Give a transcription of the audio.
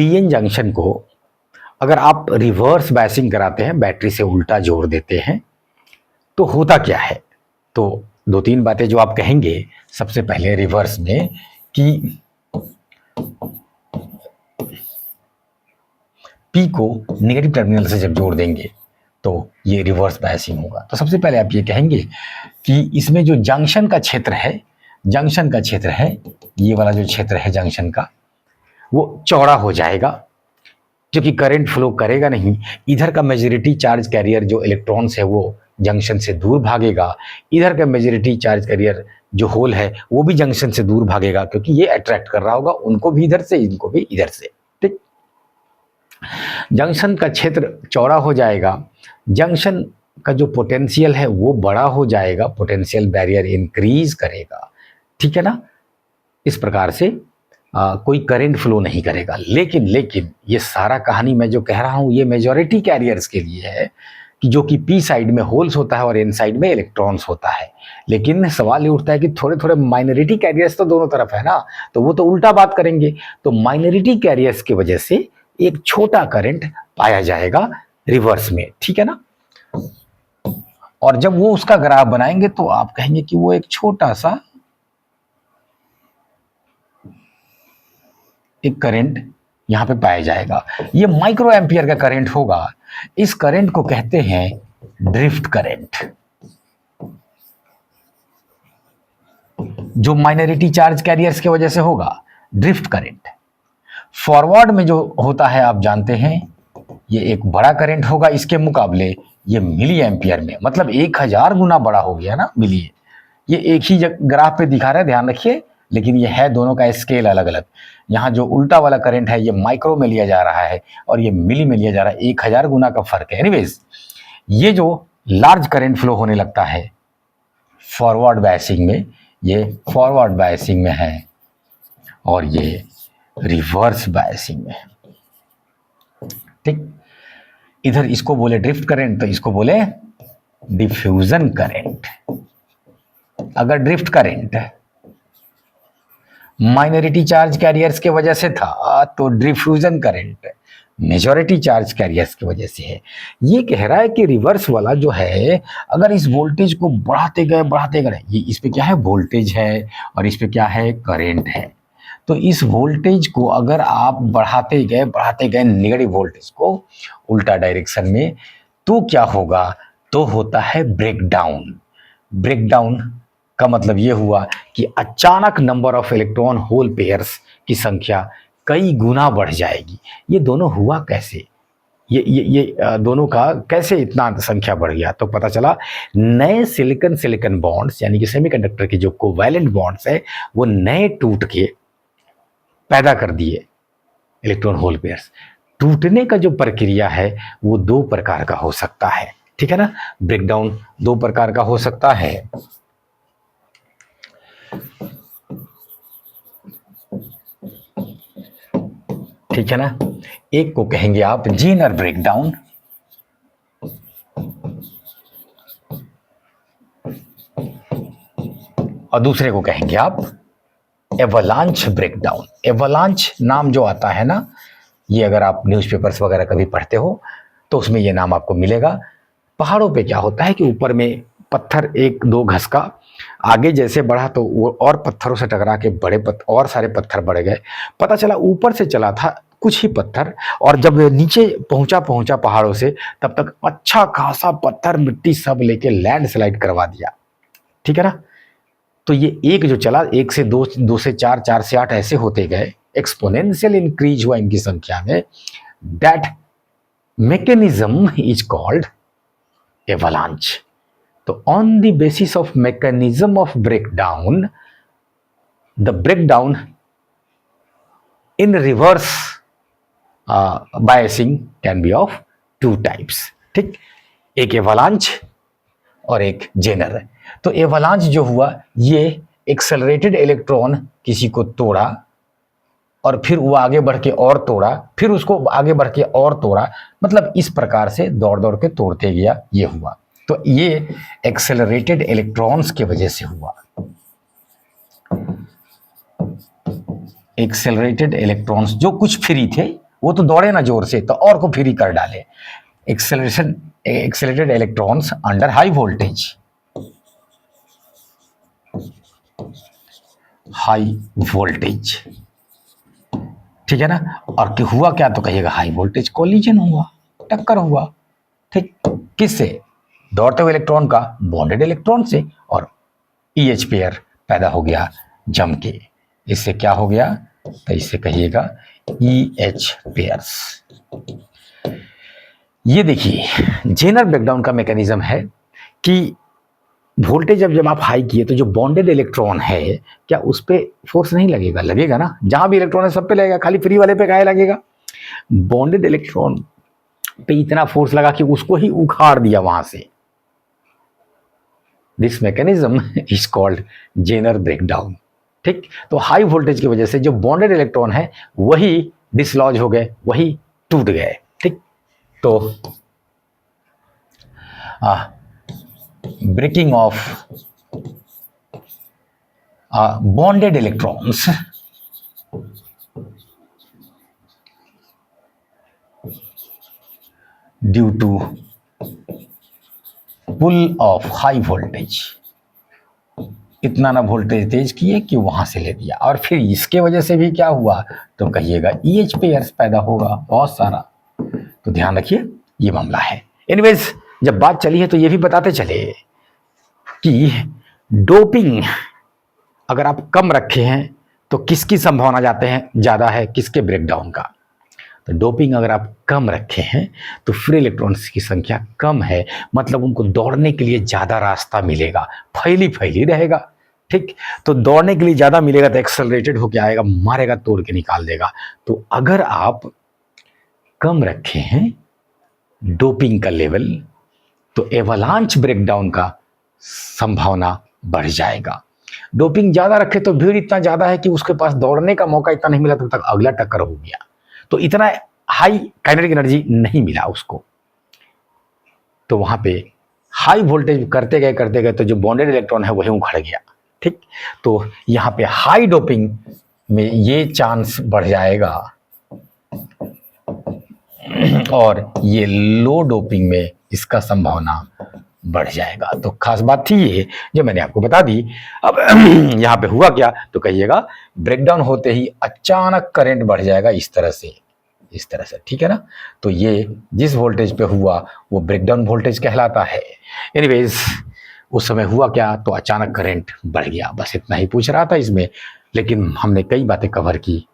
PN junction को अगर आप रिवर्स बायसिंग कराते हैं, बैटरी से उल्टा जोड़ देते हैं, तो होता क्या है? तो दो तीन बातें जो आप कहेंगे सबसे पहले रिवर्स में कि पी को नेगेटिव टर्मिनल से जब जोड़ देंगे तो ये रिवर्स बायसिंग होगा। तो सबसे पहले आप ये कहेंगे कि इसमें जो जंक्शन का क्षेत्र है, ये वाला जो क्षेत्र है जंक्शन का, वो चौड़ा हो जाएगा, क्योंकि करंट फ्लो करेगा नहीं। इधर का मेजॉरिटी चार्ज कैरियर जो इलेक्ट्रॉन्स है वो जंक्शन से दूर भागेगा, इधर का मेजॉरिटी चार्ज कैरियर जो होल है वो भी जंक्शन से दूर भागेगा, क्योंकि ये अट्रैक्ट कर रहा होगा उनको भी इधर से, इनको भी इधर से। ठीक, जंक्शन का क्षेत्र चौड़ा हो जाएगा, जंक्शन का जो पोटेंशियल है वो बड़ा हो जाएगा, पोटेंशियल बैरियर इंक्रीज करेगा। ठीक है ना? इस प्रकार से कोई करंट फ्लो नहीं करेगा। लेकिन ये सारा कहानी मैं जो कह रहा हूं ये मेजॉरिटी कैरियर्स के लिए है, कि जो कि पी साइड में होल्स होता है और एन साइड में इलेक्ट्रॉन्स होता है। लेकिन सवाल ये उठता है कि थोड़े थोड़े माइनॉरिटी कैरियर्स तो दोनों तरफ है ना, तो वो तो उल्टा बात करेंगे। तो माइनॉरिटी कैरियर्स की वजह से एक छोटा करंट पाया जाएगा रिवर्स में। ठीक है ना? और जब वो उसका ग्राफ बनाएंगे तो आप कहेंगे कि वो एक छोटा सा एक करंट यहां पे पाया जाएगा। ये माइक्रो एम्पियर का करंट होगा। इस करंट को कहते हैं ड्रिफ्ट करंट, जो माइनॉरिटी चार्ज कैरियर्स की वजह से होगा, ड्रिफ्ट करंट। फॉरवर्ड में जो होता है आप जानते हैं, ये एक बड़ा करंट होगा इसके मुकाबले, ये मिली एम्पियर में, मतलब 1000 गुना बड़ा हो गया ना मिली। ये एक ही ग्राफ पे दिखा रहा है, ध्यान रखिए, लेकिन ये है दोनों का स्केल अलग अलग। यहाँ जो उल्टा वाला करंट है ये माइक्रो में लिया जा रहा है और ये मिली में लिया जा रहा है, 1000 गुना का फर्क है। एनीवेज, ये जो लार्ज करंट फ्लो होने लगता है फॉरवर्ड बायसिंग में, ये फॉरवर्ड बायसिंग में है और ये रिवर्स बायसिंग में है। ठीक, इधर इसको बोले ड्रिफ्ट करंट तो इसको बोले डिफ्यूजन करंट। अगर drift current minority charge carriers के वजह से था तो diffusion current majority charge carriers की वजह से है। ये कह रहा है कि रिवर्स वाला जो है, अगर इस वोल्टेज को बढ़ाते गए, ये इस पे क्या है, वोल्टेज है, और इस पे क्या है, करंट है। तो इस वोल्टेज को अगर आप बढ़ाते गए नेगेटिव वोल्टेज को उल्टा डायरेक्शन में, तो क्या होगा, तो होता है ब्रेकडाउन। ब्रेकडाउन का मतलब ये हुआ कि अचानक number of electron hole pairs की संख्या कई गुना बढ़ जाएगी। ये दोनों हुआ कैसे, ये दोनों का कैसे इतना संख्या बढ़ गया? तो पता चला नए सिलिकन बॉन्ड्स, यानी कि सेमीकंडक्टर के जो कोवैलेंट बॉन्ड्स है वो नए टूट के पैदा कर दिए इलेक्ट्रॉन होल पेयर्स। टूटने का जो प्रक्रिया है वो दो प्रकार का हो सकता है। ठीक है ना? ब्रेकडाउन दो प्रकार का हो सकता है। ठीक है ना? एक को कहेंगे आप जीनर ब्रेकडाउन, और दूसरे को कहेंगे आप एवलांच ब्रेकडाउन। एवलांच नाम जो आता है ना, ये अगर आप न्यूज़पेपर्स वगैरह कभी पढ़ते हो तो उसमें ये नाम आपको मिलेगा। पहाड़ों पे क्या होता है कि ऊपर में पत्थर एक दो घसका, आगे जैसे बढ़ा तो वो और पत्थरों से टकरा के और सारे पत्थर बढ़ गए। पता चला ऊपर से चला था कुछ ही पत्थर, और जब नीचे पहुंचा पहाड़ों से, तब तक अच्छा खासा पत्थर मिट्टी सब लेके लैंडस्लाइड करवा दिया। ठीक है ना? तो ये एक जो चला, 1 से 2, 2 से 4, 4 से 8 ऐसे होते गए, एक्सपोनेंशियल इंक्रीज हुआ इनकी संख्या में। That mechanism is called avalanche. तो on the basis of mechanism of breakdown, the breakdown in reverse biasing can be of 2 types. ठीक, एक एवलांच और एक जेनर है। तो एवलांच जो हुआ, ये एक्सेलरेटेड इलेक्ट्रॉन किसी को तोड़ा और फिर वो आगे बढ़ के और तोड़ा, फिर उसको आगे बढ़ के और तोड़ा, मतलब इस प्रकार से दौड़ दौड़ के तोड़ते गया, ये हुआ। तो ये एक्सेलरेटेड इलेक्ट्रॉन्स की वजह से हुआ। एक्सेलरेटेड इलेक्ट्रॉन्स जो कुछ फ्री थे वो तो दौड़े ना जोर से तो और को फ्री कर डाले। Accelerated electrons under high voltage, high voltage, ठीक है ना। और कि हुआ क्या, तो कहिएगा हाई वोल्टेज कोलिजन हुआ, टक्कर हुआ, ठीक। किससे? दौड़ते हुए इलेक्ट्रॉन का बॉन्डेड इलेक्ट्रॉन से, और EH पेयर पैदा हो गया जम के। इससे क्या हो गया, तो इससे कहिएगा EH पेयर्स। ये देखिए जेनर ब्रेकडाउन का मैकेनिज्म है कि वोल्टेज जब आप हाई किए तो जो बॉन्डेड इलेक्ट्रॉन है क्या उस पर फोर्स नहीं लगेगा? लगेगा ना, जहां भी इलेक्ट्रॉन है सब पे लगेगा, खाली फ्री वाले पे काहे लगेगा? बॉन्डेड इलेक्ट्रॉन पे इतना फोर्स लगा कि उसको ही उखाड़ दिया वहां से। This mechanism is called Zener breakdown, ठीक। तो हाई वोल्टेज की वजह से जो बॉन्डेड इलेक्ट्रॉन है वही डिसलॉज हो गए, वही टूट गए, ठीक। तो breaking of bonded electrons due to pull of high voltage, इतना ना वोल्टेज तेज किए कि वहां से ले दिया, और फिर इसके वजह से भी क्या हुआ, तो कहिएगा EH पेयर्स पैदा होगा बहुत सारा। तो ध्यान रखिए ये मामला है। एनीवेज जब बात चली है तो ये भी बताते चले कि डोपिंग अगर आप कम रखे हैं तो किसकी संभावना जाते हैं ज्यादा है, किसके ब्रेकडाउन का। तो डोपिंग अगर आप कम रखे हैं तो फ्री इलेक्ट्रॉन्स की संख्या कम है, मतलब उनको दौड़ने के लिए ज्यादा रास्ता मिलेगा, फैली रहेगा, ठीक। तो दौड़ने के लिए ज्यादा मिलेगा तो एक्सेलरेटेड होकर आएगा, मारेगा, तोड़ के निकाल देगा। तो अगर आप कम रखे हैं डोपिंग का लेवल तो एवलांच ब्रेकडाउन का संभावना बढ़ जाएगा। डोपिंग ज्यादा रखे तो भीड़ इतना ज्यादा है कि उसके पास दौड़ने का मौका इतना नहीं मिला, तब तक अगला टक्कर हो गया, तो इतना हाई काइनेटिक एनर्जी नहीं मिला उसको। तो वहां पे हाई वोल्टेज करते गए तो जो बॉन्डेड इलेक्ट्रॉन है वही उखड़ गया, ठीक। तो यहाँ पे हाई डोपिंग में ये चांस बढ़ जाएगा और ये लो डोपिंग में इसका संभावना बढ़ जाएगा। तो खास बात थी ये जो मैंने आपको बता दी। अब यहाँ पे हुआ क्या, तो कहिएगा ब्रेकडाउन होते ही अचानक करंट बढ़ जाएगा इस तरह से, ठीक है ना। तो ये जिस वोल्टेज पे हुआ वो ब्रेकडाउन वोल्टेज कहलाता है। एनीवेज उस समय हुआ क्या, तो अचानक करंट बढ़ गया। बस इतना ही पूछ रहा था इसमें, लेकिन हमने कई बातें कवर की